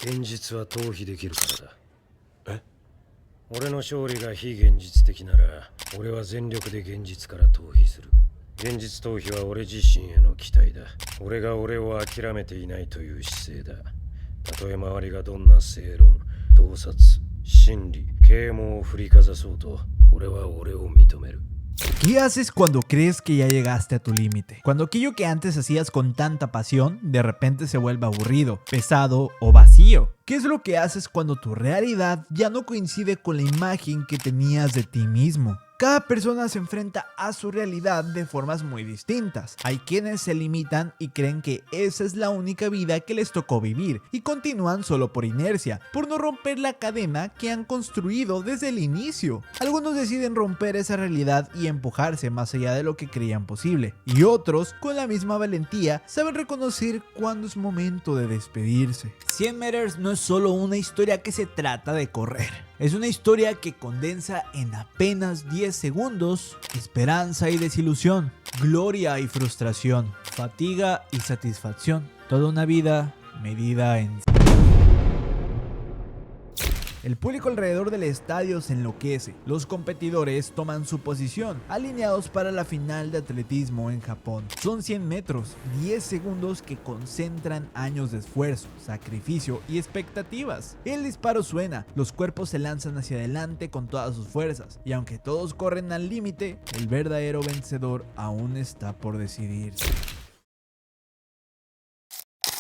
現実は逃避できるからだ。え？俺の勝利が非現実的なら、俺は全力で現実から逃避する。現実逃避は俺自身への期待だ。俺が俺を諦めていないという姿勢だ。たとえ周りがどんな正論、洞察、真理、啓蒙を振りかざそうと、俺は俺を認める。¿Qué haces cuando crees que ya llegaste a tu límite? Cuando aquello que antes hacías con tanta pasión de repente se vuelve aburrido, pesado o vacío. ¿Qué es lo que haces cuando tu realidad ya no coincide con la imagen que tenías de ti mismo? Cada persona se enfrenta a su realidad de formas muy distintas. Hay quienes se limitan y creen que esa es la única vida que les tocó vivir y continúan solo por inercia, por no romper la cadena que han construido desde el inicio. Algunos deciden romper esa realidad y empujarse más allá de lo que creían posible, y otros, con la misma valentía, saben reconocer cuándo es momento de despedirse. 100 meters no es solo una historia que se trata de correr. Es una historia que condensa en apenas 10 segundos esperanza y desilusión, gloria y frustración, fatiga y satisfacción. Toda una vida medida en... El público alrededor del estadio se enloquece. Los competidores toman su posición, alineados para la final de atletismo en Japón. Son 100 metros, 10 segundos que concentran años de esfuerzo, sacrificio y expectativas. El disparo suena, los cuerpos se lanzan hacia adelante con todas sus fuerzas, y aunque todos corren al límite, el verdadero vencedor aún está por decidirse.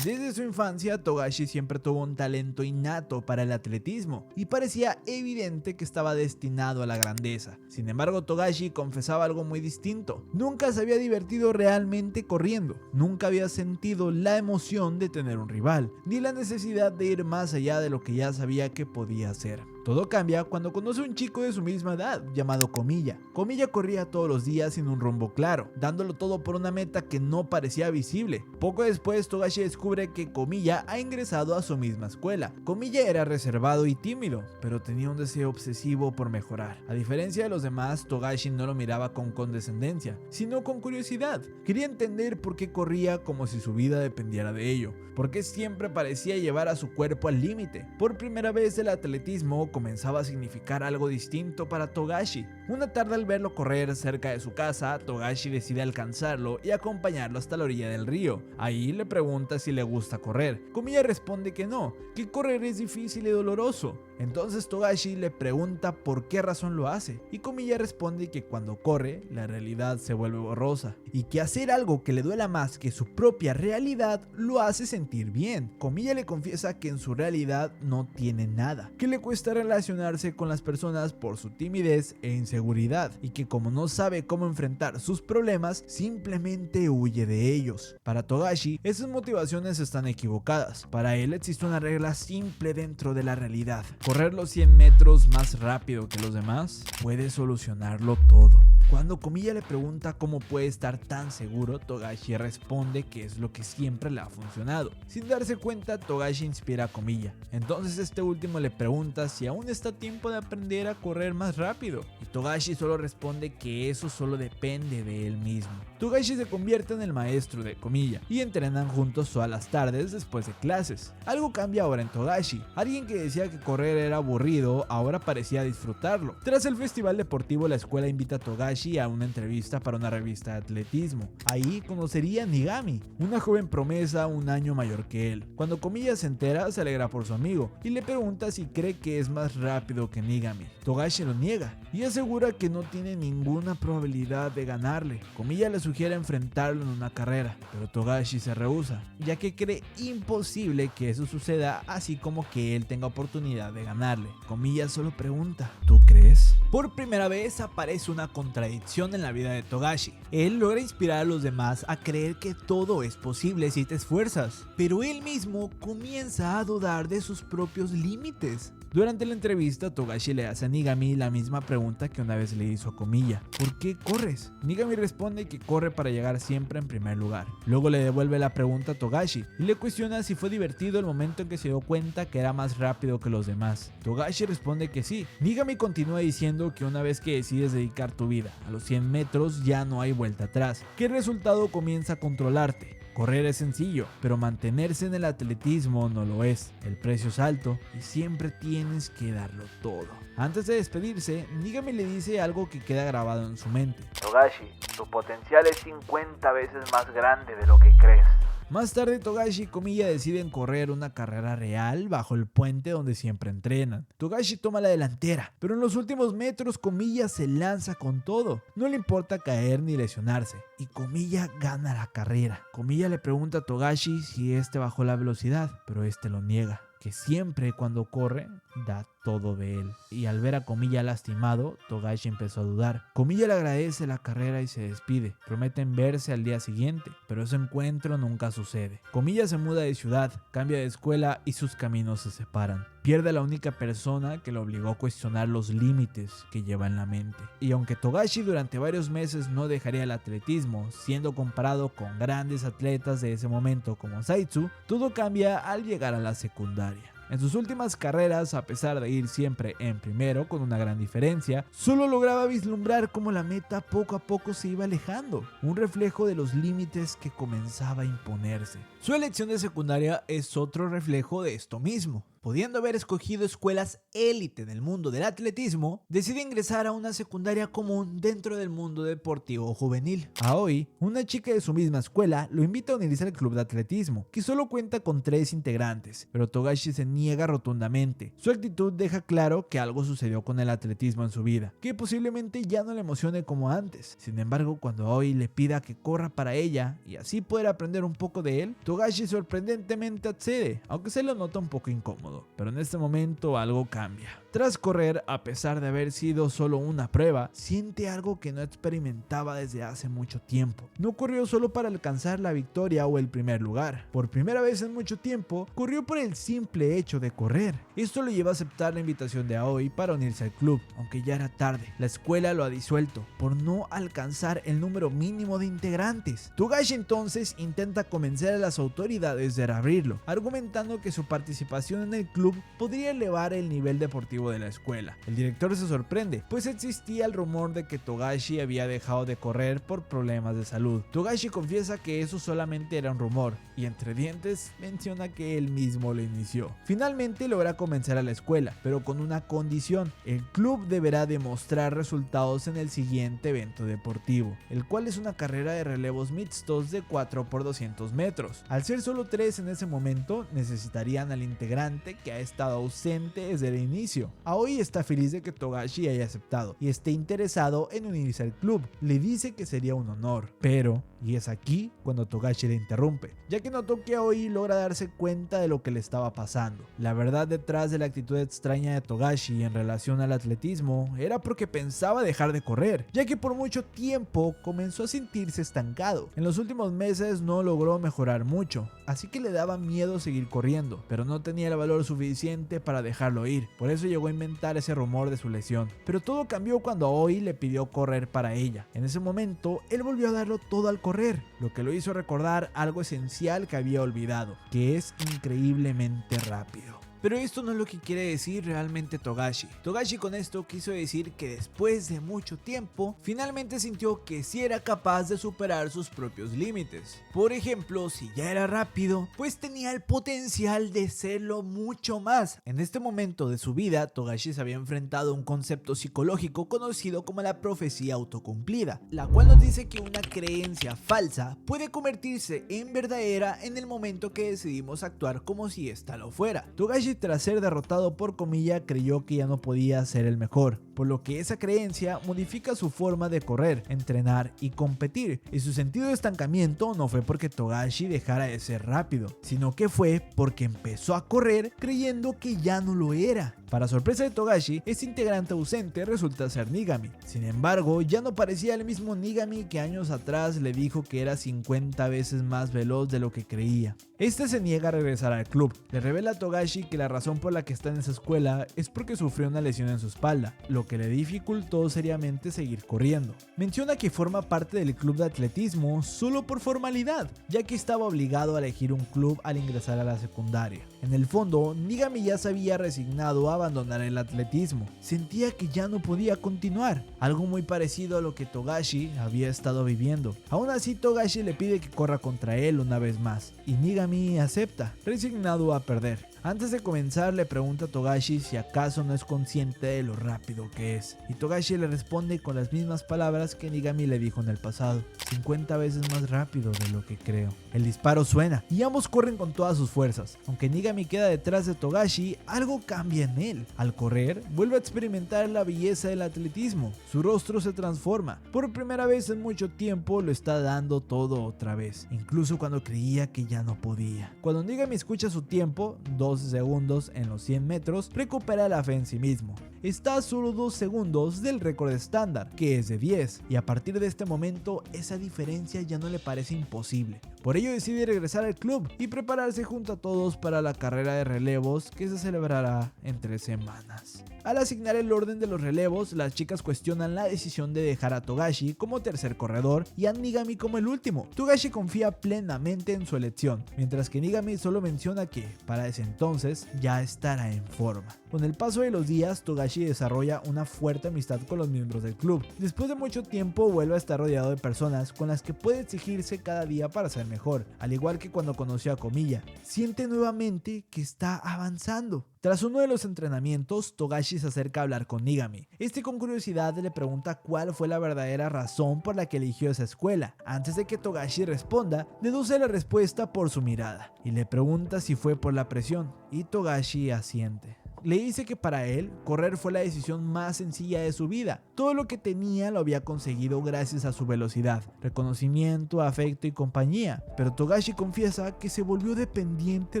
Desde su infancia, Togashi siempre tuvo un talento innato para el atletismo y parecía evidente que estaba destinado a la grandeza. Sin embargo, Togashi confesaba algo muy distinto. Nunca se había divertido realmente corriendo, nunca había sentido la emoción de tener un rival, ni la necesidad de ir más allá de lo que ya sabía que podía hacer. Todo cambia cuando conoce a un chico de su misma edad, llamado Komiya. Komiya corría todos los días sin un rumbo claro, dándolo todo por una meta que no parecía visible. Poco después, Togashi descubre que Komiya ha ingresado a su misma escuela. Komiya era reservado y tímido, pero tenía un deseo obsesivo por mejorar. A diferencia de los demás, Togashi no lo miraba con condescendencia, sino con curiosidad. Quería entender por qué corría como si su vida dependiera de ello, por qué siempre parecía llevar a su cuerpo al límite. Por primera vez el atletismo comenzaba a significar algo distinto para Togashi. Una tarde, al verlo correr cerca de su casa, Togashi decide alcanzarlo y acompañarlo hasta la orilla del río. Ahí le pregunta si le gusta correr. Komiya responde que no, que correr es difícil y doloroso. Entonces Togashi le pregunta por qué razón lo hace, y Komiya responde que cuando corre, la realidad se vuelve borrosa, y que hacer algo que le duela más que su propia realidad lo hace sentir bien. Komiya le confiesa que en su realidad no tiene nada, que le cuesta relacionarse con las personas por su timidez e inseguridad, y que como no sabe cómo enfrentar sus problemas, simplemente huye de ellos. Para Togashi, esas motivaciones están equivocadas. Para él existe una regla simple dentro de la realidad: correr los 100 metros más rápido que los demás puede solucionarlo todo. Cuando Komiya le pregunta cómo puede estar tan seguro, Togashi responde que es lo que siempre le ha funcionado. Sin darse cuenta, Togashi inspira a Komiya. Entonces este último le pregunta si aún está a tiempo de aprender a correr más rápido, y Togashi solo responde que eso solo depende de él mismo. Togashi se convierte en el maestro de Komiya y entrenan juntos todas las tardes después de clases. Algo cambia ahora en Togashi. Alguien que decía que correr era aburrido ahora parecía disfrutarlo. Tras el festival deportivo, la escuela invita a Togashi a una entrevista para una revista de atletismo. Ahí conocería a Nigami, una joven promesa un año mayor que él. Cuando Komiya se entera, se alegra por su amigo y le pregunta si cree que es más rápido que Nigami. Togashi lo niega y asegura que no tiene ninguna probabilidad de ganarle. Komiya le sugiere enfrentarlo en una carrera, pero Togashi se rehúsa, ya que cree imposible que eso suceda, así como que él tenga oportunidad de ganarle. Komiya solo pregunta: ¿tú crees? Por primera vez aparece una contradicción en la vida de Togashi. Él logra inspirar a los demás a creer que todo es posible si te esfuerzas, pero él mismo comienza a dudar de sus propios límites. Durante la entrevista, Togashi le hace a Nigami la misma pregunta que una vez le hizo a Komiya: ¿por qué corres? Nigami responde que corre para llegar siempre en primer lugar. Luego le devuelve la pregunta a Togashi y le cuestiona si fue divertido el momento en que se dio cuenta que era más rápido que los demás. Togashi responde que sí. Nigami continúa diciendo que una vez que decides dedicar tu vida a los 100 metros ya no hay vuelta atrás, que el resultado comienza a controlarte. Correr es sencillo, pero mantenerse en el atletismo no lo es. El precio es alto y siempre tienes que darlo todo. Antes de despedirse, Nigami le dice algo que queda grabado en su mente. Togashi, tu potencial es 50 veces más grande de lo que crees. Más tarde, Togashi y Komiya deciden correr una carrera real bajo el puente donde siempre entrenan. Togashi toma la delantera, pero en los últimos metros Komiya se lanza con todo. No le importa caer ni lesionarse, y Komiya gana la carrera. Komiya le pregunta a Togashi si este bajó la velocidad, pero este lo niega, que siempre cuando corre da todo de él. Y al ver a Komiya lastimado, Togashi empezó a dudar. Komiya le agradece la carrera y se despide. Prometen verse al día siguiente, pero ese encuentro nunca sucede. Komiya se muda de ciudad, cambia de escuela y sus caminos se separan. Pierde a la única persona que lo obligó a cuestionar los límites que lleva en la mente. Y aunque Togashi durante varios meses no dejaría el atletismo, siendo comparado con grandes atletas de ese momento como Saitsu, todo cambia al llegar a la secundaria. En sus últimas carreras, a pesar de ir siempre en primero con una gran diferencia, solo lograba vislumbrar cómo la meta poco a poco se iba alejando, un reflejo de los límites que comenzaba a imponerse. Su elección de secundaria es otro reflejo de esto mismo. Pudiendo haber escogido escuelas élite en el mundo del atletismo, decide ingresar a una secundaria común dentro del mundo deportivo juvenil. Aoi, una chica de su misma escuela, lo invita a unirse al club de atletismo, que solo cuenta con 3 integrantes, pero Togashi se niega rotundamente. Su actitud deja claro que algo sucedió con el atletismo en su vida, que posiblemente ya no le emocione como antes. Sin embargo, cuando Aoi le pida que corra para ella y así poder aprender un poco de él, Togashi sorprendentemente accede, aunque se lo nota un poco incómodo. Pero en este momento algo cambia. Tras correr, a pesar de haber sido solo una prueba, siente algo que no experimentaba desde hace mucho tiempo. No corrió solo para alcanzar la victoria o el primer lugar. Por primera vez en mucho tiempo, corrió por el simple hecho de correr. Esto lo lleva a aceptar la invitación de Aoi para unirse al club, aunque ya era tarde. La escuela lo ha disuelto por no alcanzar el número mínimo de integrantes. Togashi entonces intenta convencer a las autoridades de reabrirlo, argumentando que su participación en el club podría elevar el nivel deportivo de la escuela. El director se sorprende, pues existía el rumor de que Togashi había dejado de correr por problemas de salud. Togashi confiesa que eso solamente era un rumor, y entre dientes menciona que él mismo lo inició. Finalmente logra convencer a la escuela, pero con una condición: el club deberá demostrar resultados en el siguiente evento deportivo, el cual es una carrera de relevos mixtos de 4x200 metros. Al ser solo 3 en ese momento, necesitarían al integrante que ha estado ausente desde el inicio. Aoi está feliz de que Togashi haya aceptado y esté interesado en unirse al club. Le dice que sería un honor, pero, y es aquí cuando Togashi le interrumpe, ya que notó que Aoi logra darse cuenta de lo que le estaba pasando. La verdad detrás de la actitud extraña de Togashi en relación al atletismo era porque pensaba dejar de correr, ya que por mucho tiempo comenzó a sentirse estancado. En los últimos meses no logró mejorar mucho, así que le daba miedo seguir corriendo, pero no tenía el valor suficiente para dejarlo ir. Por eso llegó a inventar ese rumor de su lesión. Pero todo cambió cuando Aoi le pidió correr para ella. En ese momento, él volvió a darlo todo al correr, lo que lo hizo recordar algo esencial que había olvidado, que es increíblemente rápido. Pero esto no es lo que quiere decir realmente Togashi. Togashi con esto quiso decir que después de mucho tiempo, finalmente sintió que sí era capaz de superar sus propios límites. Por ejemplo, si ya era rápido, pues tenía el potencial de serlo mucho más. En este momento de su vida, Togashi se había enfrentado a un concepto psicológico conocido como la profecía autocumplida, la cual nos dice que una creencia falsa puede convertirse en verdadera en el momento que decidimos actuar como si ésta lo fuera. Togashi, tras ser derrotado por Komiya, creyó que ya no podía ser el mejor, por lo que esa creencia modifica su forma de correr, entrenar y competir. Y su sentido de estancamiento no fue porque Togashi dejara de ser rápido, sino que fue porque empezó a correr creyendo que ya no lo era. Para sorpresa de Togashi, este integrante ausente resulta ser Nigami. Sin embargo, ya no parecía el mismo Nigami que años atrás le dijo que era 50 veces más veloz de lo que creía. Este se niega a regresar al club. Le revela a Togashi que la razón por la que está en esa escuela es porque sufrió una lesión en su espalda, lo que le dificultó seriamente seguir corriendo. Menciona que forma parte del club de atletismo solo por formalidad, ya que estaba obligado a elegir un club al ingresar a la secundaria. En el fondo, Nigami ya se había resignado a abandonar el atletismo. Sentía que ya no podía continuar, algo muy parecido a lo que Togashi había estado viviendo. Aún así, Togashi le pide que corra contra él una vez más, y Nigami acepta, resignado a perder. Antes de comenzar le pregunta a Togashi si acaso no es consciente de lo rápido que es, y Togashi le responde con las mismas palabras que Nigami le dijo en el pasado: 50 veces más rápido de lo que creo. El disparo suena y ambos corren con todas sus fuerzas. Aunque Nigami queda detrás de Togashi, algo cambia en él. Al correr, vuelve a experimentar la belleza del atletismo. Su rostro se transforma. Por primera vez en mucho tiempo lo está dando todo otra vez, incluso cuando creía que ya no podía. Cuando Nigami escucha su tiempo, 12 segundos en los 100 metros, recupera la fe en sí mismo. Está a solo 2 segundos del récord estándar, que es de 10, y a partir de este momento esa diferencia ya no le parece imposible. Por ello decide regresar al club y prepararse junto a todos para la carrera de relevos que se celebrará en 3 semanas. Al asignar el orden de los relevos, las chicas cuestionan la decisión de dejar a Togashi como tercer corredor y a Nigami como el último. Togashi confía plenamente en su elección, mientras que Nigami solo menciona que, para ese entonces, ya estará en forma. Con el paso de los días, Togashi desarrolla una fuerte amistad con los miembros del club. Después de mucho tiempo, vuelve a estar rodeado de personas con las que puede exigirse cada día para ser mejor, al igual que cuando conoció a Komiya. Siente nuevamente que está avanzando. Tras uno de los entrenamientos, Togashi se acerca a hablar con Nigami. Con curiosidad le pregunta cuál fue la verdadera razón por la que eligió esa escuela. Antes de que Togashi responda, deduce la respuesta por su mirada y le pregunta si fue por la presión, y Togashi asiente. Le dice que para él, correr fue la decisión más sencilla de su vida. Todo lo que tenía lo había conseguido gracias a su velocidad, reconocimiento, afecto y compañía. Pero Togashi confiesa que se volvió dependiente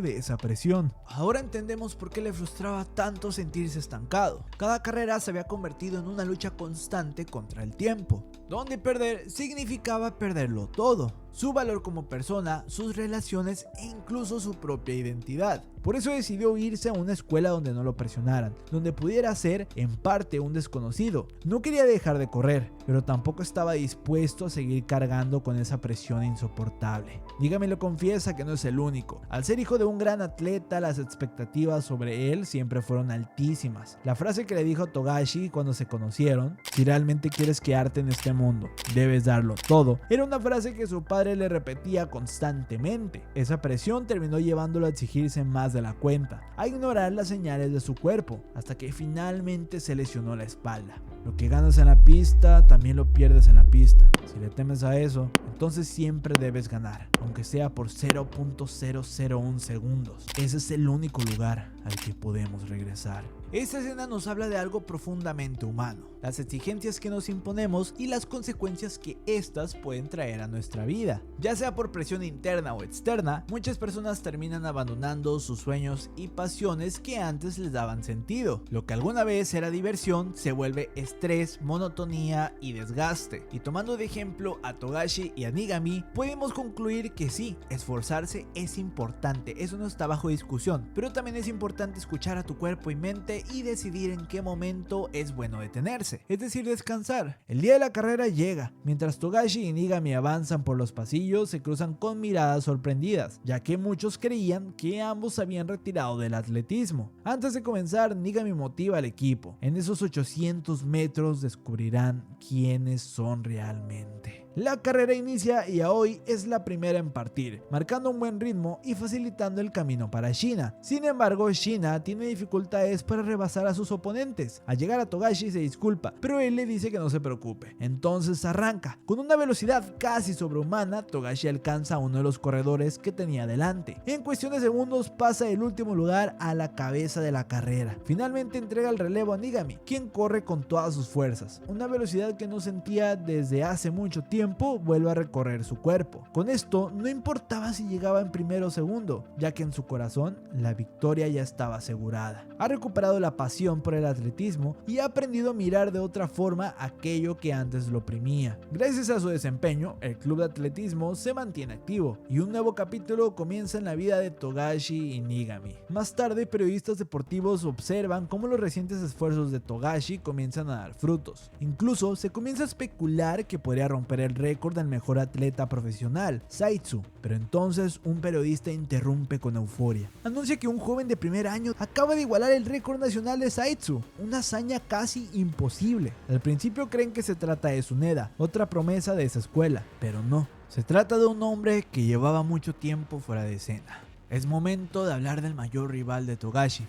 de esa presión. Ahora entendemos por qué le frustraba tanto sentirse estancado. Cada carrera se había convertido en una lucha constante contra el tiempo, donde perder significaba perderlo todo: su valor como persona, sus relaciones e incluso su propia identidad. Por eso decidió irse a una escuela donde no lo presionaran, donde pudiera ser en parte un desconocido. No quería dejar de correr, pero tampoco estaba dispuesto a seguir cargando con esa presión insoportable. Nigami lo confiesa que no es el único. Al ser hijo de un gran atleta, las expectativas sobre él siempre fueron altísimas. La frase que le dijo a Togashi cuando se conocieron: si realmente quieres quedarte en este mundo, debes darlo todo, era una frase que su padre le repetía constantemente. Esa presión terminó llevándolo a exigirse más de la cuenta, a ignorar las señales de su cuerpo, hasta que finalmente se lesionó la espalda. Lo que ganas en la pista, también lo pierdes en la pista. Si le temes a eso, entonces siempre debes ganar, aunque sea por 0.001 segundos. Ese es el único lugar al que podemos regresar. Esta escena nos habla de algo profundamente humano: las exigencias que nos imponemos y las consecuencias que éstas pueden traer a nuestra vida. Ya sea por presión interna o externa, muchas personas terminan abandonando sus sueños y pasiones que antes les daban sentido. Lo que alguna vez era diversión se vuelve estrés, monotonía y desgaste. Y tomando de ejemplo a Togashi y a Nigami, podemos concluir que sí, esforzarse es importante, eso no está bajo discusión, pero también es importante escuchar a tu cuerpo y mente y decidir en qué momento es bueno detenerse, es decir, descansar. El día de la carrera llega. Mientras Togashi y Nigami avanzan por los pasillos, se cruzan con miradas sorprendidas, ya que muchos creían que ambos se habían retirado del atletismo. Antes de comenzar, Nigami motiva al equipo: en esos 800 metros descubrirán quiénes son realmente. La carrera inicia y Aoi es la primera en partir, marcando un buen ritmo y facilitando el camino para Shina. Sin embargo, Shina tiene dificultades para rebasar a sus oponentes. Al llegar a Togashi se disculpa, pero él le dice que no se preocupe. Entonces arranca. Con una velocidad casi sobrehumana, Togashi alcanza a uno de los corredores que tenía delante. En cuestión de segundos pasa del último lugar a la cabeza de la carrera. Finalmente entrega el relevo a Nigami, quien corre con todas sus fuerzas. Una velocidad que no sentía desde hace mucho tiempo vuelve a recorrer su cuerpo. Con esto no importaba si llegaba en primero o segundo, ya que en su corazón la victoria ya estaba asegurada. Ha recuperado la pasión por el atletismo y ha aprendido a mirar de otra forma aquello que antes lo oprimía. Gracias a su desempeño, el club de atletismo se mantiene activo y un nuevo capítulo comienza en la vida de Togashi y Nigami. Más tarde, periodistas deportivos observan cómo los recientes esfuerzos de Togashi comienzan a dar frutos. Incluso se comienza a especular que podría romper el récord del mejor atleta profesional, Zaitsu. Pero entonces un periodista interrumpe con euforia. Anuncia que un joven de primer año acaba de igualar el récord nacional de Zaitsu, una hazaña casi imposible. Al principio creen que se trata de Tsuneda, otra promesa de esa escuela, pero no. Se trata de un hombre que llevaba mucho tiempo fuera de escena. Es momento de hablar del mayor rival de Togashi.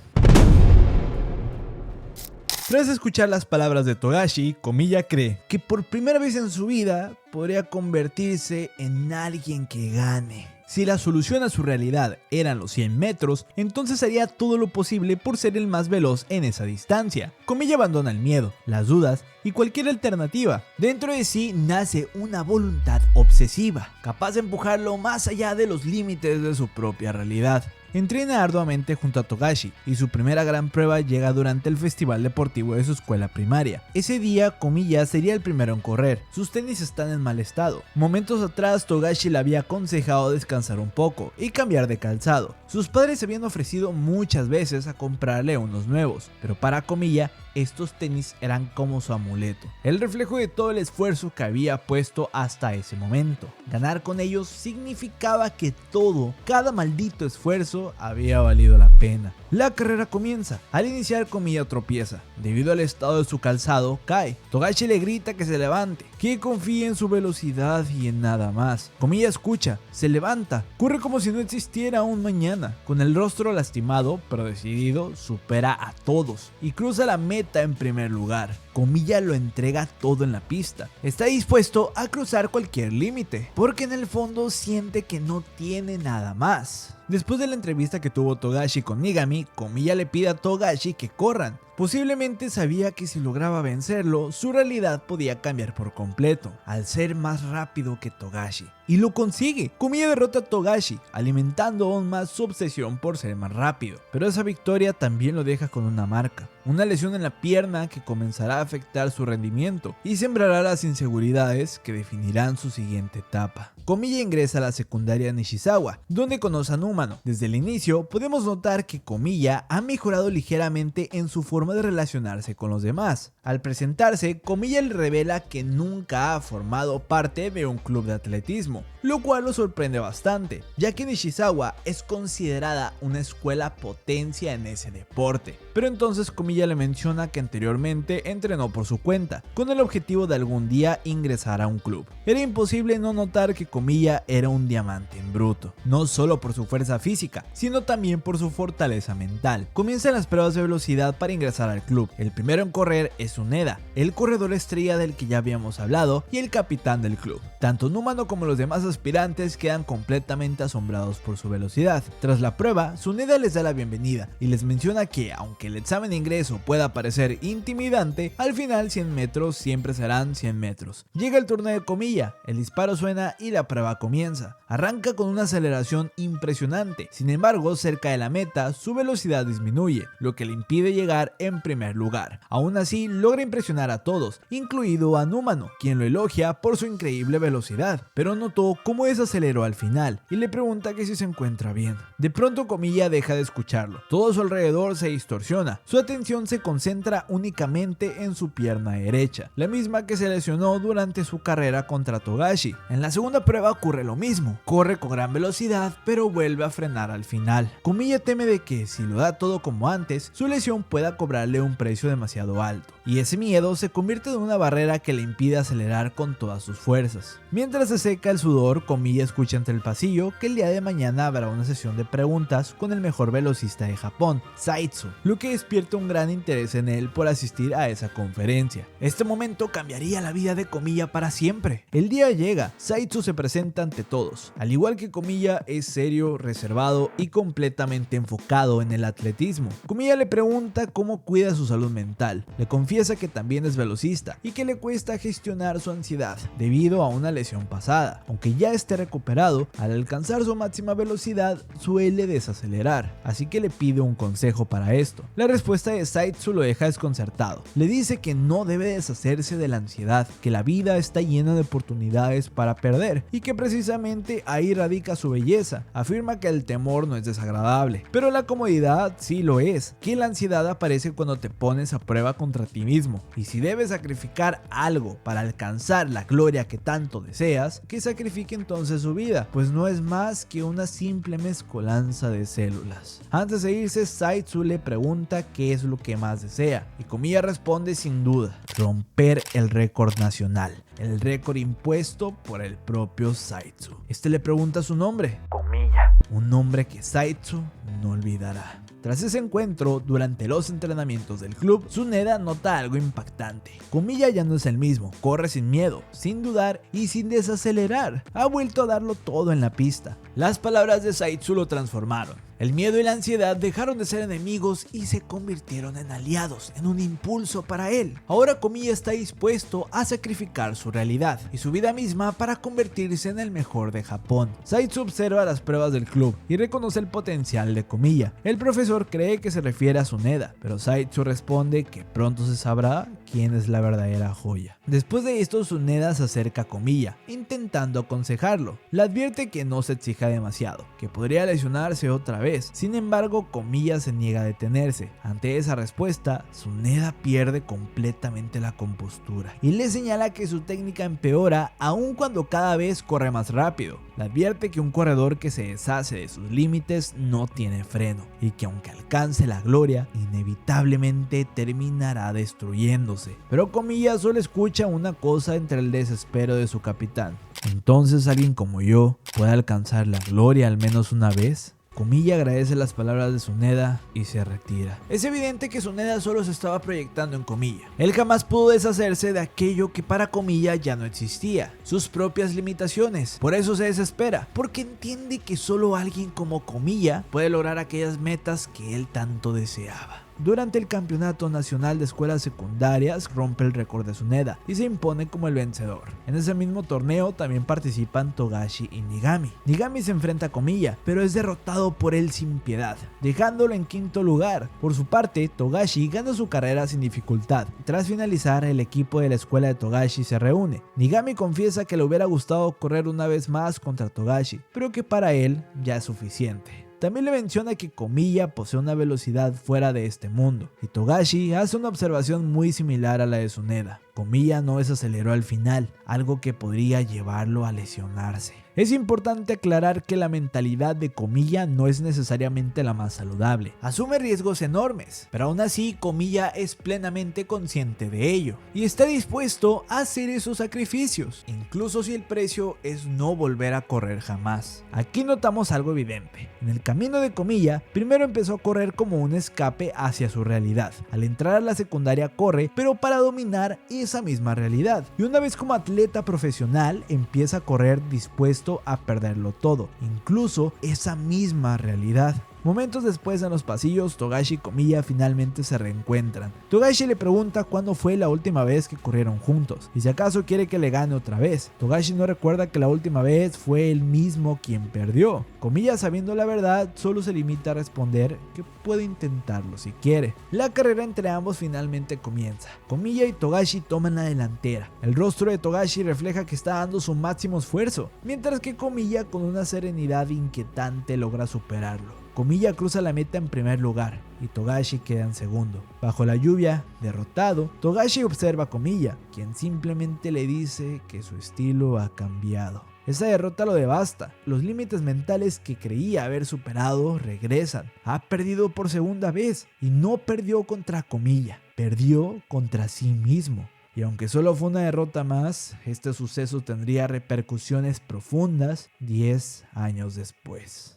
Tras escuchar las palabras de Togashi, Komiya cree que por primera vez en su vida podría convertirse en alguien que gane. Si la solución a su realidad eran los 100 metros, entonces haría todo lo posible por ser el más veloz en esa distancia. Komiya abandona el miedo, las dudas y cualquier alternativa. Dentro de sí nace una voluntad obsesiva, capaz de empujarlo más allá de los límites de su propia realidad. Entrena arduamente junto a Togashi y su primera gran prueba llega durante el festival deportivo de su escuela primaria. Ese día Komiya sería el primero en correr, sus tenis están en mal estado. Momentos atrás Togashi le había aconsejado descansar un poco y cambiar de calzado. Sus padres se habían ofrecido muchas veces a comprarle unos nuevos, pero para Komiya estos tenis eran como su amuleto, el reflejo de todo el esfuerzo que había puesto hasta ese momento. Ganar con ellos significaba que todo, cada maldito esfuerzo había valido la pena. La carrera comienza. Al iniciar Komiya tropieza. Debido al estado de su calzado, cae. Togashi le grita que se levante, que confíe en su velocidad y en nada más. Komiya escucha, se levanta, corre como si no existiera un mañana. Con el rostro lastimado, pero decidido, supera a todos y cruza la meta en primer lugar. Komiya lo entrega todo en la pista. Está dispuesto a cruzar cualquier límite, porque en el fondo siente que no tiene nada más. Después de la entrevista que tuvo Togashi con Nigami, Komiya le pide a Togashi que corran. Posiblemente sabía que si lograba vencerlo, su realidad podía cambiar por completo, al ser más rápido que Togashi. Y lo consigue. Komiya derrota a Togashi, alimentando aún más su obsesión por ser más rápido. Pero esa victoria también lo deja con una marca, una lesión en la pierna que comenzará a afectar su rendimiento y sembrará las inseguridades que definirán su siguiente etapa. Komiya ingresa a la secundaria Nishizawa, donde conoce a Numano. Desde el inicio podemos notar que Komiya ha mejorado ligeramente en su forma de relacionarse con los demás. Al presentarse, Komiya le revela que nunca ha formado parte de un club de atletismo, lo cual lo sorprende bastante, ya que Nishizawa es considerada una escuela potencia en ese deporte. Pero entonces Komiya le menciona que anteriormente entrenó por su cuenta, con el objetivo de algún día ingresar a un club. Era imposible no notar que Komiya era un diamante en bruto, no solo por su fuerza física, sino también por su fortaleza mental. Comienzan las pruebas de velocidad para ingresar al club. El primero en correr es Tsuneda, el corredor estrella del que ya habíamos hablado y el capitán del club. Tanto Numano como los demás aspirantes quedan completamente asombrados por su velocidad. Tras la prueba, Tsuneda les da la bienvenida y les menciona que, aunque el examen de ingreso pueda parecer intimidante, al final 100 metros siempre serán 100 metros. Llega el turno de Komiya, el disparo suena y la prueba comienza. Arranca con una aceleración impresionante, sin embargo, cerca de la meta, su velocidad disminuye, lo que le impide llegar en primer lugar. Aún así, logra impresionar a todos, incluido a Numano, quien lo elogia por su increíble velocidad, pero notó cómo desaceleró al final y le pregunta que si se encuentra bien. De pronto Komiya deja de escucharlo, todo a su alrededor se distorsiona, su atención se concentra únicamente en su pierna derecha, la misma que se lesionó durante su carrera contra Togashi. En la segunda prueba ocurre lo mismo, corre con gran velocidad pero vuelve a frenar al final. Komiya teme de que si lo da todo como antes, su lesión pueda cobrarle un precio demasiado alto, y ese miedo se convierte en una barrera que le impide acelerar con todas sus fuerzas. Mientras se seca el sudor, Komiya escucha entre el pasillo que el día de mañana habrá una sesión de preguntas con el mejor velocista de Japón, Zaitsu, lo que despierta un gran interés en él por asistir a esa conferencia. Este momento cambiaría la vida de Komiya para siempre. El día llega, Zaitsu se presenta ante todos. Al igual que Komiya, es serio, reservado y completamente enfocado en el atletismo. Komiya le pregunta cómo cuida su salud mental, le confiesa que también es velocista y que le cuesta gestionar su ansiedad debido a una lesión pasada. Aunque ya esté recuperado, al alcanzar su máxima velocidad suele desacelerar, así que le pide un consejo para esto. La respuesta de Zaitsu lo deja desconcertado. Le dice que no debe deshacerse de la ansiedad, que la vida está llena de oportunidades para perder y que precisamente ahí radica su belleza. Afirma que el temor no es desagradable, pero la comodidad sí lo es, que la ansiedad aparece cuando te pones a prueba contra ti mismo, y si debes sacrificar algo para alcanzar la gloria que tanto deseas, que sacrifique entonces su vida, pues no es más que una simple mezcolanza de células. Antes de irse, Zaitsu le pregunta qué es lo que más desea, y Komiya responde sin duda: romper el récord nacional, el récord impuesto por el propio Zaitsu. Este le pregunta su nombre, Komiya. un nombre que Zaitsu no olvidará. Tras ese encuentro, durante los entrenamientos del club, Tsuneda nota algo impactante. Komiya ya no es el mismo, corre sin miedo, sin dudar y sin desacelerar. Ha vuelto a darlo todo en la pista. Las palabras de Zaitsu lo transformaron. El miedo y la ansiedad dejaron de ser enemigos y se convirtieron en aliados, en un impulso para él. Ahora Komiya está dispuesto a sacrificar su realidad y su vida misma para convertirse en el mejor de Japón. Zaitsu observa las pruebas del club y reconoce el potencial de Komiya. El profesor cree que se refiere a Tsuneda, pero Zaitsu responde que pronto se sabrá quién es la verdadera joya. Después de esto, Tsuneda se acerca a Komiya, intentando aconsejarlo. Le advierte que no se exija demasiado, que podría lesionarse otra vez. Sin embargo, Komiya se niega a detenerse. Ante esa respuesta, Tsuneda pierde completamente la compostura y le señala que su técnica empeora aun cuando cada vez corre más rápido. Le advierte que un corredor que se deshace de sus límites no tiene freno y que aunque alcance la gloria, inevitablemente terminará destruyéndose. Pero Komiya solo escucha una cosa entre el desespero de su capitán: ¿entonces alguien como yo puede alcanzar la gloria al menos una vez? Komiya agradece las palabras de Tsuneda y se retira. Es evidente que Tsuneda solo se estaba proyectando en Komiya. Él jamás pudo deshacerse de aquello que para Komiya ya no existía, sus propias limitaciones. Por eso se desespera, porque entiende que solo alguien como Komiya puede lograr aquellas metas que él tanto deseaba. Durante el campeonato nacional de escuelas secundarias rompe el récord de Tsuneda y se impone como el vencedor. En ese mismo torneo también participan Togashi y Nigami. Nigami se enfrenta a Komiya, pero es derrotado por él sin piedad, dejándolo en quinto lugar. Por su parte, Togashi gana su carrera sin dificultad. Tras finalizar, el equipo de la escuela de Togashi se reúne. Nigami confiesa que le hubiera gustado correr una vez más contra Togashi, pero que para él ya es suficiente. También le menciona que Komiya posee una velocidad fuera de este mundo, y Togashi hace una observación muy similar a la de Tsuneda. Komiya no desaceleró al final, algo que podría llevarlo a lesionarse. Es importante aclarar que la mentalidad de Komiya no es necesariamente la más saludable. Asume riesgos enormes, pero aún así Komiya es plenamente consciente de ello y está dispuesto a hacer esos sacrificios, incluso si el precio es no volver a correr jamás. Aquí notamos algo evidente. En el camino de Komiya, primero empezó a correr como un escape hacia su realidad. Al entrar a la secundaria corre, pero para dominar esa misma realidad. Y una vez como atleta profesional, empieza a correr dispuesto a perderlo todo, incluso esa misma realidad. Momentos después, en los pasillos, Togashi y Komiya finalmente se reencuentran. Togashi le pregunta cuándo fue la última vez que corrieron juntos y si acaso quiere que le gane otra vez. Togashi no recuerda que la última vez fue él mismo quien perdió. Komiya, sabiendo la verdad, solo se limita a responder que puede intentarlo si quiere. La carrera entre ambos finalmente comienza. Komiya y Togashi toman la delantera. El rostro de Togashi refleja que está dando su máximo esfuerzo, mientras que Komiya, con una serenidad inquietante, logra superarlo. Komiya cruza la meta en primer lugar y Togashi queda en segundo. Bajo la lluvia, derrotado, Togashi observa a Komiya, quien simplemente le dice que su estilo ha cambiado. Esa derrota lo devasta. Los límites mentales que creía haber superado regresan. Ha perdido por segunda vez y no perdió contra Komiya, perdió contra sí mismo. Y aunque solo fue una derrota más, este suceso tendría repercusiones profundas 10 años después.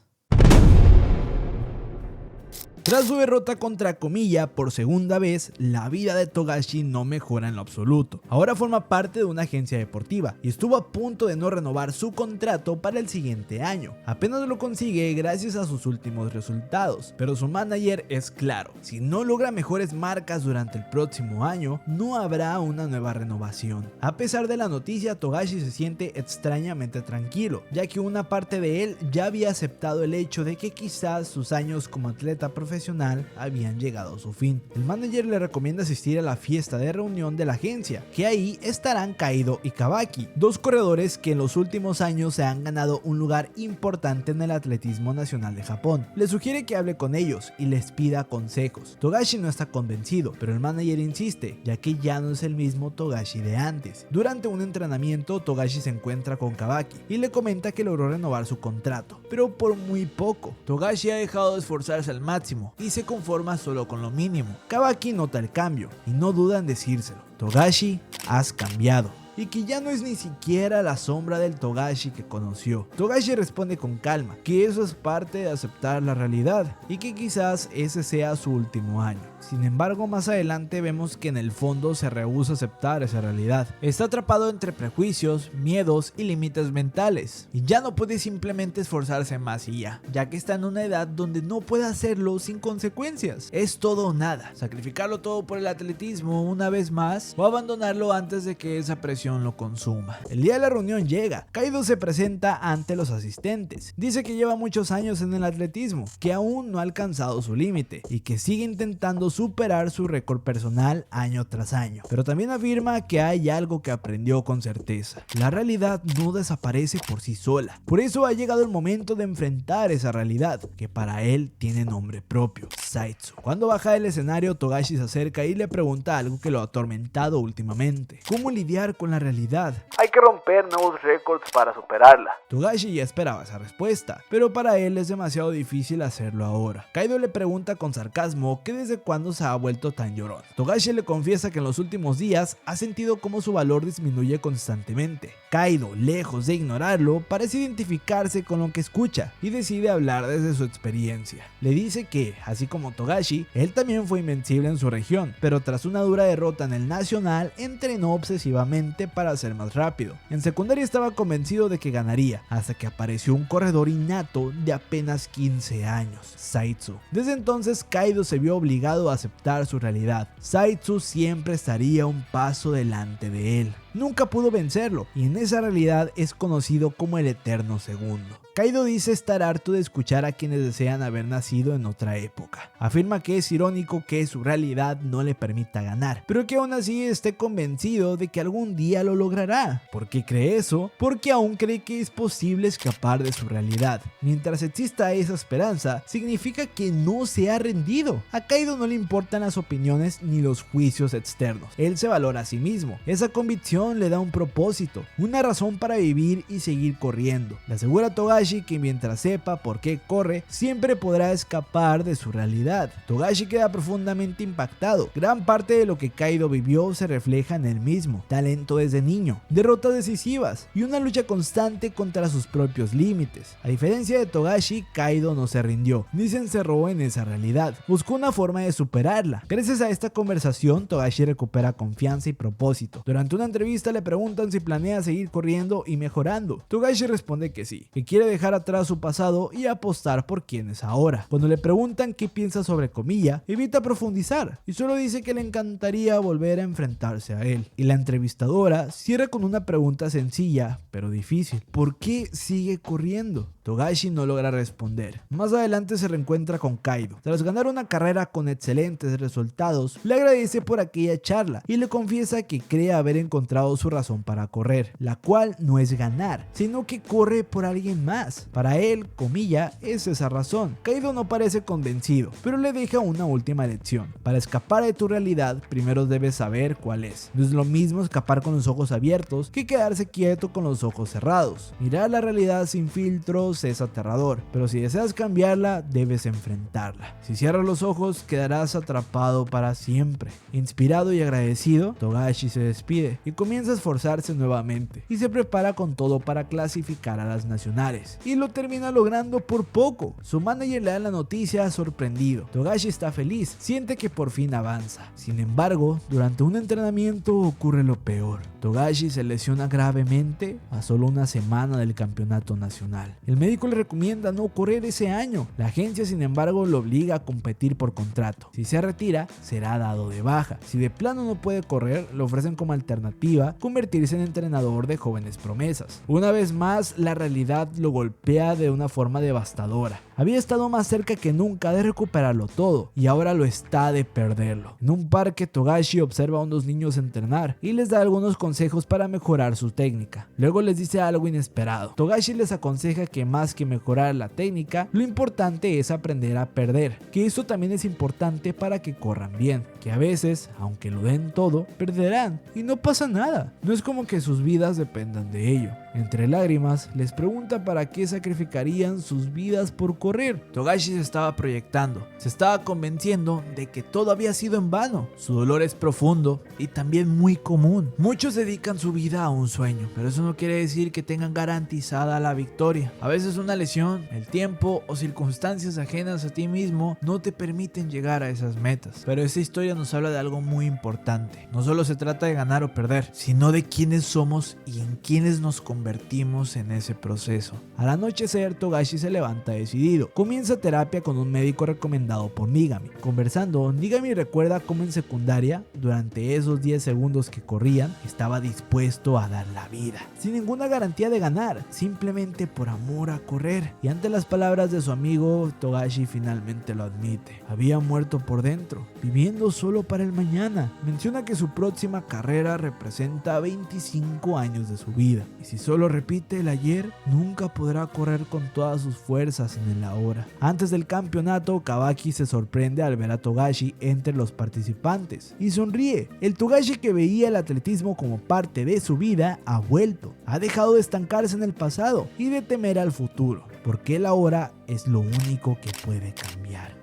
Tras su derrota contra Komiya por segunda vez, la vida de Togashi no mejora en lo absoluto. Ahora forma parte de una agencia deportiva y estuvo a punto de no renovar su contrato para el siguiente año. Apenas lo consigue gracias a sus últimos resultados, pero su manager es claro: si no logra mejores marcas durante el próximo año, no habrá una nueva renovación. A pesar de la noticia, Togashi se siente extrañamente tranquilo, ya que una parte de él ya había aceptado el hecho de que quizás sus años como atleta profesional profesional habían llegado a su fin. El manager le recomienda asistir a la fiesta de reunión de la agencia, que ahí estarán Kaido y Kabaki, dos corredores que en los últimos años se han ganado un lugar importante en el atletismo nacional de Japón. Le sugiere que hable con ellos y les pida consejos. Togashi no está convencido, pero el manager insiste, ya que ya no es el mismo Togashi de antes. Durante un entrenamiento, Togashi se encuentra con Kabaki y le comenta que logró renovar su contrato, pero por muy poco. Togashi ha dejado de esforzarse al máximo y se conforma solo con lo mínimo. Kabaki nota el cambio y no duda en decírselo: Togashi, has cambiado. Y que ya no es ni siquiera la sombra del Togashi que conoció. Togashi responde con calma que eso es parte de aceptar la realidad y que quizás ese sea su último año. Sin embargo, más adelante vemos que en el fondo se rehúsa a aceptar esa realidad. Está atrapado entre prejuicios, miedos y límites mentales, y ya no puede simplemente esforzarse más y ya que está en una edad donde no puede hacerlo sin consecuencias. Es todo o nada: sacrificarlo todo por el atletismo una vez más o abandonarlo antes de que esa presión lo consuma. El día de la reunión llega. Kaido se presenta ante los asistentes. Dice que lleva muchos años en el atletismo, que aún no ha alcanzado su límite y que sigue intentando superar su récord personal año tras año, pero también afirma que hay algo que aprendió con certeza: la realidad no desaparece por sí sola. Por eso ha llegado el momento de enfrentar esa realidad, que para él tiene nombre propio: Zaitsu. Cuando baja del escenario, Togashi se acerca y le pregunta algo que lo ha atormentado últimamente: ¿cómo lidiar con la realidad? Hay que romper nuevos récords para superarla. Togashi ya esperaba esa respuesta, pero para él es demasiado difícil hacerlo ahora. Kaido le pregunta con sarcasmo que desde cuándo se ha vuelto tan llorón. Togashi le confiesa que en los últimos días ha sentido como su valor disminuye constantemente. Kaido, lejos de ignorarlo, parece identificarse con lo que escucha y decide hablar desde su experiencia. Le dice que, así como Togashi, él también fue invencible en su región, pero tras una dura derrota en el nacional, entrenó obsesivamente para ser más rápido. En secundaria estaba convencido de que ganaría, hasta que apareció un corredor innato de apenas 15 años, Zaitsu. Desde entonces, Kaido se vio obligado a aceptar su realidad. Zaitsu siempre estaría un paso delante de él. Nunca pudo vencerlo y en esa realidad es conocido como el Eterno Segundo. Kaido dice estar harto de escuchar a quienes desean haber nacido en otra época. Afirma que es irónico que su realidad no le permita ganar, pero que aún así esté convencido de que algún día lo logrará. ¿Por qué cree eso? Porque aún cree que es posible escapar de su realidad. Mientras exista esa esperanza, significa que no se ha rendido. A Kaido no le importan las opiniones ni los juicios externos. Él se valora a sí mismo. Esa convicción le da un propósito, una razón para vivir y seguir corriendo. Le asegura Togashi que mientras sepa por qué corre, siempre podrá escapar de su realidad. Togashi queda profundamente impactado. Gran parte de lo que Kaido vivió se refleja en él mismo: talento desde niño, derrotas decisivas y una lucha constante contra sus propios límites. A diferencia de Togashi, Kaido no se rindió ni se encerró en esa realidad. Buscó una forma de superarla. Gracias a esta conversación, Togashi recupera confianza y propósito. Durante una entrevista le preguntan si planea seguir corriendo y mejorando. Togashi responde que sí, que quiere dejar atrás su pasado y apostar por quien es ahora. Cuando le preguntan qué piensa sobre Komiya, evita profundizar y solo dice que le encantaría volver a enfrentarse a él. Y la entrevistadora cierra con una pregunta sencilla pero difícil: ¿por qué sigue corriendo? Togashi no logra responder. Más adelante se reencuentra con Kaido. Tras ganar una carrera con excelentes resultados, le agradece por aquella charla y le confiesa que cree haber encontrado su razón para correr, la cual no es ganar, sino que corre por alguien más. Para él, Komiya es esa razón. Kaido no parece convencido, pero le deja una última lección: para escapar de tu realidad, primero debes saber cuál es. No es lo mismo escapar con los ojos abiertos que quedarse quieto con los ojos cerrados. Mirar la realidad sin filtros es aterrador, pero si deseas cambiarla, debes enfrentarla. Si cierras los ojos, quedarás atrapado para siempre. Inspirado y agradecido, Togashi se despide y comienza a esforzarse nuevamente y se prepara con todo para clasificar a las nacionales, y lo termina logrando por poco. Su manager le da la noticia sorprendido. Togashi está feliz, siente que por fin avanza. Sin embargo, durante un entrenamiento ocurre lo peor. Togashi se lesiona gravemente a solo una semana del campeonato nacional. El médico le recomienda no correr ese año. La agencia, sin embargo, lo obliga a competir por contrato. Si se retira, será dado de baja. Si de plano no puede correr, le ofrecen como alternativa convertirse en entrenador de jóvenes promesas. Una vez más, la realidad lo golpea de una forma devastadora. Había estado más cerca que nunca de recuperarlo todo y ahora lo está de perderlo. En un parque, Togashi observa a unos niños entrenar y les da algunos consejos para mejorar su técnica. Luego les dice algo inesperado. Togashi les aconseja que más que mejorar la técnica, lo importante es aprender a perder, que esto también es importante para que corran bien, que a veces, aunque lo den todo, perderán y no pasa nada. No es como que sus vidas dependan de ello. Entre lágrimas, les pregunta para qué sacrificarían sus vidas por correr. Togashi se estaba proyectando, se estaba convenciendo de que todo había sido en vano. Su dolor es profundo y también muy común. Muchos dedican su vida a un sueño, pero eso no quiere decir que tengan garantizada la victoria. A veces una lesión, el tiempo o circunstancias ajenas a ti mismo no te permiten llegar a esas metas. Pero esta historia nos habla de algo muy importante. No solo se trata de ganar o perder, sino de quiénes somos y en quiénes nos convertimos en ese proceso. Al anochecer, Togashi se levanta decidido. Comienza terapia con un médico recomendado por Nigami. Conversando, Nigami recuerda cómo en secundaria, durante esos 10 segundos que corrían, estaba dispuesto a dar la vida, sin ninguna garantía de ganar, simplemente por amor a correr. Y ante las palabras de su amigo, Togashi finalmente lo admite. Había muerto por dentro, viviendo solo para el mañana. Menciona que su próxima carrera representa 25 años de su vida, y si solo repite el ayer, nunca podrá correr con todas sus fuerzas en el ahora. Antes del campeonato, Kawaki se sorprende al ver a Togashi entre los participantes y sonríe. El Togashi que veía el atletismo como parte de su vida ha vuelto. Ha dejado de estancarse en el pasado y de temer al futuro, porque el ahora es lo único que puede cambiar.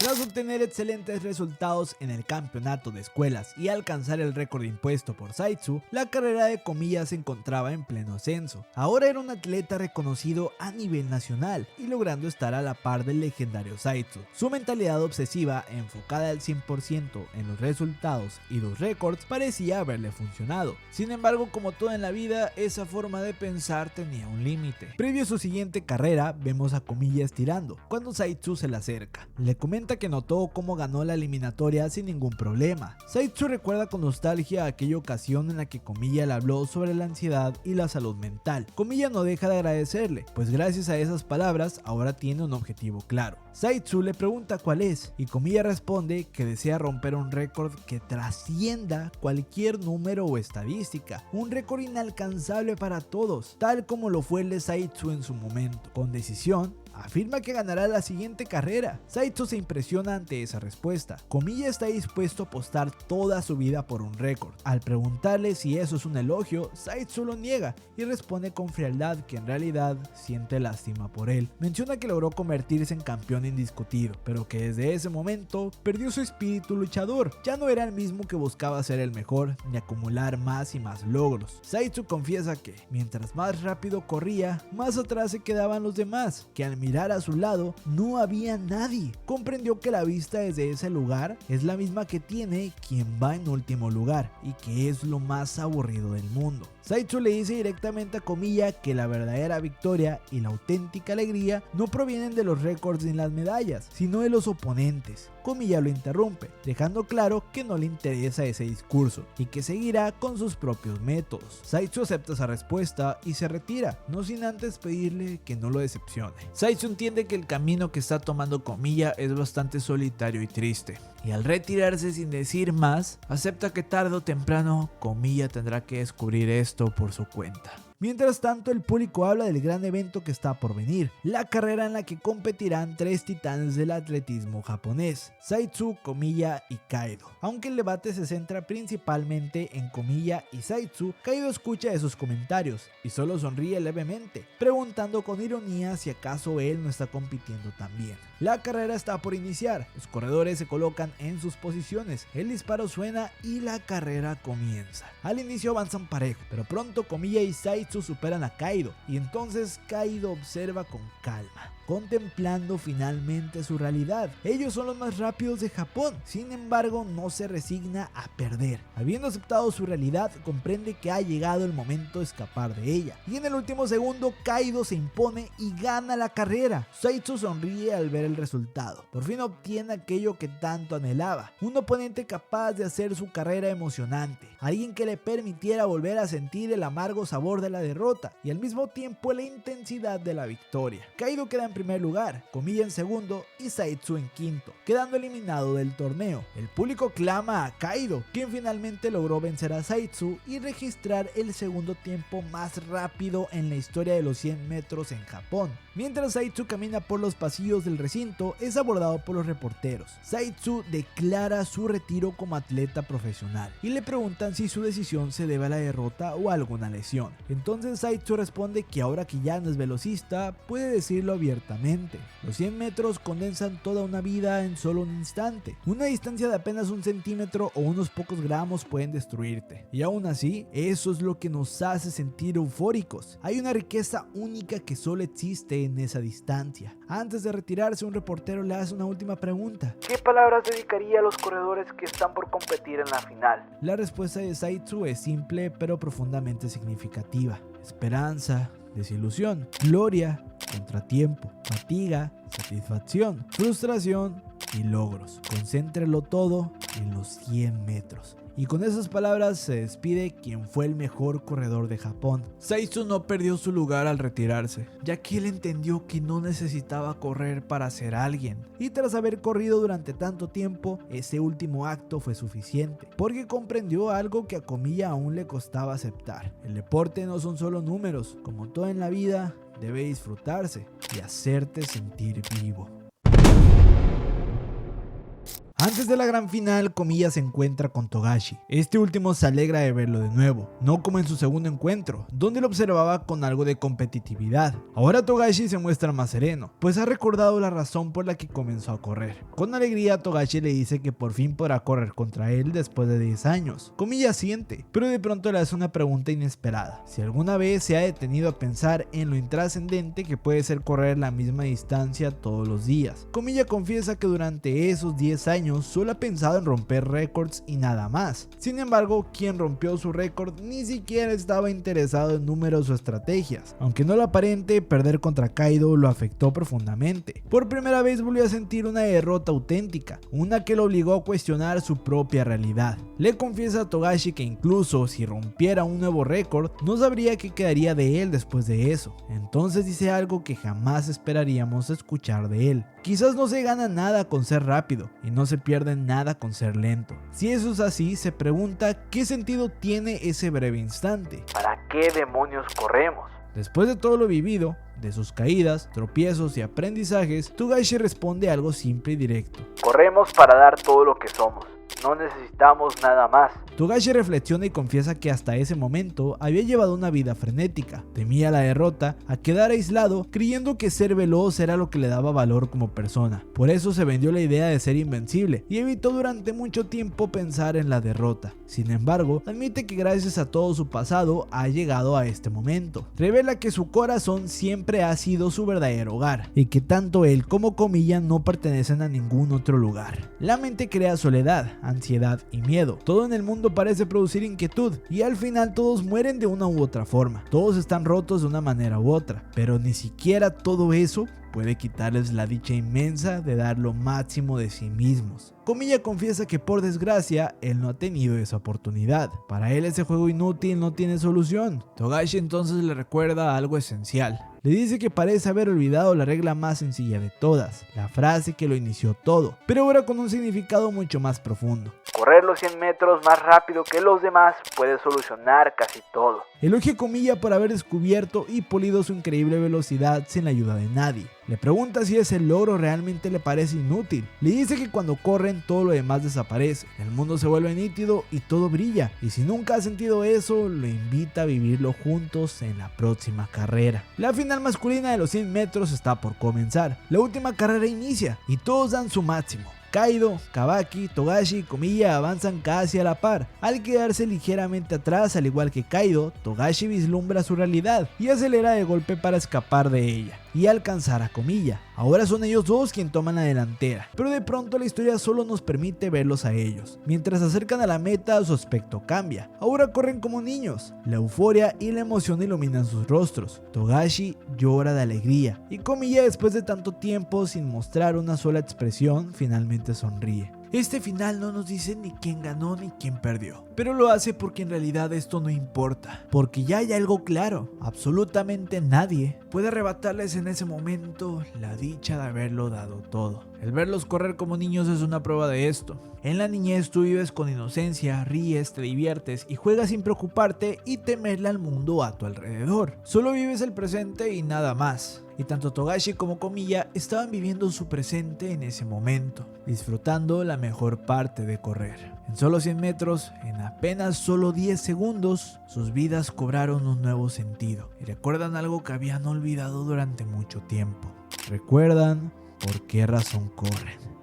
Tras obtener excelentes resultados en el campeonato de escuelas y alcanzar el récord impuesto por Saitsu, la carrera de Komiya se encontraba en pleno ascenso. Ahora era un atleta reconocido a nivel nacional y logrando estar a la par del legendario Saitsu. Su mentalidad obsesiva, enfocada al 100% en los resultados y los récords, parecía haberle funcionado. Sin embargo, como todo en la vida, esa forma de pensar tenía un límite. Previo a su siguiente carrera, vemos a Komiya estirando, cuando Saitsu se le acerca. Le comenta que notó cómo ganó la eliminatoria sin ningún problema. Saitsu recuerda con nostalgia aquella ocasión en la que Komiya le habló sobre la ansiedad y la salud mental. Komiya no deja de agradecerle, pues gracias a esas palabras ahora tiene un objetivo claro. Saitsu le pregunta cuál es, y Komiya responde que desea romper un récord que trascienda cualquier número o estadística, un récord inalcanzable para todos, tal como lo fue el de Saitsu en su momento. Con decisión, afirma que ganará la siguiente carrera. Saitsu se impresiona ante esa respuesta. Komiya está dispuesto a apostar toda su vida por un récord. Al preguntarle si eso es un elogio, Saitsu lo niega y responde con frialdad que en realidad siente lástima por él. Menciona que logró convertirse en campeón indiscutido, pero que desde ese momento perdió su espíritu luchador. Ya no era el mismo que buscaba ser el mejor ni acumular más y más logros. Saitsu confiesa que mientras más rápido corría, más atrás se quedaban los demás, que al mirar a su lado no había nadie. Comprendió que la vista desde ese lugar es la misma que tiene quien va en último lugar y que es lo más aburrido del mundo. Saitsu le dice directamente a Komiya que la verdadera victoria y la auténtica alegría no provienen de los récords ni las medallas, sino de los oponentes. Komiya lo interrumpe, dejando claro que no le interesa ese discurso y que seguirá con sus propios métodos. Saitsu acepta esa respuesta y se retira, no sin antes pedirle que no lo decepcione. Saitsu entiende que el camino que está tomando Komiya es bastante solitario y triste, y al retirarse sin decir más, acepta que tarde o temprano Komiya tendrá que descubrir esto por su cuenta. Mientras tanto, el público habla del gran evento que está por venir, la carrera en la que competirán 3 titanes del atletismo japonés, Saitsu, Komiya y Kaido. Aunque el debate se centra principalmente en Komiya y Saitsu, Kaido escucha esos comentarios y solo sonríe levemente, preguntando con ironía si acaso él no está compitiendo también. La carrera está por iniciar, los corredores se colocan en sus posiciones, el disparo suena y la carrera comienza. Al inicio avanzan parejo, pero pronto Komiya y Saitsu superan a Kaido y entonces Kaido observa con calma. contemplando finalmente su realidad. Ellos son los más rápidos de Japón, sin embargo no se resigna a perder. Habiendo aceptado su realidad, comprende que ha llegado el momento de escapar de ella. Y en el último segundo, Kaido se impone y gana la carrera. Zaitsu sonríe al ver el resultado. Por fin obtiene aquello que tanto anhelaba. Un oponente capaz de hacer su carrera emocionante. Alguien que le permitiera volver a sentir el amargo sabor de la derrota y al mismo tiempo la intensidad de la victoria. Kaido queda en primer lugar, Komiya en segundo y Zaitsu en quinto, quedando eliminado del torneo. El público clama a Kaido, quien finalmente logró vencer a Zaitsu y registrar el segundo tiempo más rápido en la historia de los 100 metros en Japón. Mientras Zaitsu camina por los pasillos del recinto, es abordado por los reporteros. Zaitsu declara su retiro como atleta profesional y le preguntan si su decisión se debe a la derrota o a alguna lesión. Entonces Zaitsu responde que ahora que ya no es velocista, puede decirlo abiertamente. Los 100 metros condensan toda una vida en solo un instante. Una distancia de apenas 1 centímetro o unos pocos gramos pueden destruirte. Y aún así, eso es lo que nos hace sentir eufóricos. Hay una riqueza única que solo existe en esa distancia. Antes de retirarse, un reportero le hace una última pregunta. ¿Qué palabras dedicaría a los corredores que están por competir en la final? La respuesta de Zaitsu es simple pero profundamente significativa. Esperanza, desilusión, gloria, contratiempo, fatiga, satisfacción, frustración y logros. Concéntrelo todo en los 100 metros. Y con esas palabras se despide quien fue el mejor corredor de Japón. Zaitsu no perdió su lugar al retirarse, ya que él entendió que no necesitaba correr para ser alguien. Y tras haber corrido durante tanto tiempo, ese último acto fue suficiente, porque comprendió algo que a Komiya aún le costaba aceptar. El deporte no son solo números, como todo en la vida, debe disfrutarse y hacerte sentir vivo. Antes de la gran final, Komiya se encuentra con Togashi. Este último se alegra de verlo de nuevo, no como en su segundo encuentro, donde lo observaba con algo de competitividad. Ahora Togashi se muestra más sereno, pues ha recordado la razón por la que comenzó a correr. Con alegría, Togashi le dice que por fin podrá correr contra él después de 10 años. Komiya siente, pero de pronto le hace una pregunta inesperada: si alguna vez se ha detenido a pensar en lo intrascendente que puede ser correr la misma distancia todos los días. Komiya confiesa que durante esos 10 años solo ha pensado en romper récords y nada más. Sin embargo, quien rompió su récord ni siquiera estaba interesado en números o estrategias. Aunque no lo aparente, perder contra Kaido lo afectó profundamente. Por primera vez volvió a sentir una derrota auténtica, una que lo obligó a cuestionar su propia realidad. Le confiesa a Togashi que incluso si rompiera un nuevo récord, no sabría qué quedaría de él después de eso. Entonces dice algo que jamás esperaríamos escuchar de él: quizás no se gana nada con ser rápido y no se pierde nada con ser lento. Si eso es así, se pregunta qué sentido tiene ese breve instante. ¿Para qué demonios corremos? Después de todo lo vivido, de sus caídas, tropiezos y aprendizajes, Togashi responde algo simple y directo: corremos para dar todo lo que somos. No necesitamos nada más. Togashi reflexiona y confiesa que hasta ese momento había llevado una vida frenética. Temía la derrota, a quedar aislado, creyendo que ser veloz era lo que le daba valor como persona. Por eso se vendió la idea de ser invencible y evitó durante mucho tiempo pensar en la derrota. Sin embargo, admite que gracias a todo su pasado ha llegado a este momento. Revela que su corazón siempre ha sido su verdadero hogar y que tanto él como Komiya no pertenecen a ningún otro lugar. La mente crea soledad, ansiedad y miedo. Todo en el mundo parece producir inquietud y al final todos mueren de una u otra forma. Todos están rotos de una manera u otra, pero ni siquiera todo eso puede quitarles la dicha inmensa de dar lo máximo de sí mismos. Komiya confiesa que por desgracia él no ha tenido esa oportunidad. Para él ese juego inútil no tiene solución. Togashi entonces le recuerda algo esencial. Le dice que parece haber olvidado la regla más sencilla de todas, la frase que lo inició todo, pero ahora con un significado mucho más profundo. Correr los 100 metros más rápido que los demás puede solucionar casi todo. Elogia a Komiya por haber descubierto y polido su increíble velocidad sin la ayuda de nadie. Le pregunta si ese logro realmente le parece inútil. Le dice que cuando corren todo lo demás desaparece, el mundo se vuelve nítido y todo brilla. Y si nunca ha sentido eso, lo invita a vivirlo juntos en la próxima carrera. La final masculina de los 100 metros está por comenzar. La última carrera inicia y todos dan su máximo. Kaido, Kabaki, Togashi y Komiya avanzan casi a la par. Al quedarse ligeramente atrás, al igual que Kaido, Togashi vislumbra su realidad y acelera de golpe para escapar de ella. y alcanzar a Komiya. Ahora son ellos dos quienes toman la delantera, pero de pronto la historia solo nos permite verlos a ellos. Mientras se acercan a la meta, su aspecto cambia. Ahora corren como niños. La euforia y la emoción iluminan sus rostros. Togashi llora de alegría y Komiya, después de tanto tiempo sin mostrar una sola expresión, finalmente sonríe. Este final no nos dice ni quién ganó ni quién perdió, pero lo hace porque en realidad esto no importa, porque ya hay algo claro: absolutamente nadie puede arrebatarles en ese momento la dicha de haberlo dado todo. El verlos correr como niños es una prueba de esto. En la niñez tú vives con inocencia, ríes, te diviertes y juegas sin preocuparte y temerle al mundo a tu alrededor. Solo vives el presente y nada más. Y tanto Togashi como Komiya estaban viviendo su presente en ese momento, disfrutando la mejor parte de correr. En solo 100 metros, en apenas solo 10 segundos, sus vidas cobraron un nuevo sentido y recuerdan algo que habían olvidado durante mucho tiempo. Recuerdan por qué razón corren.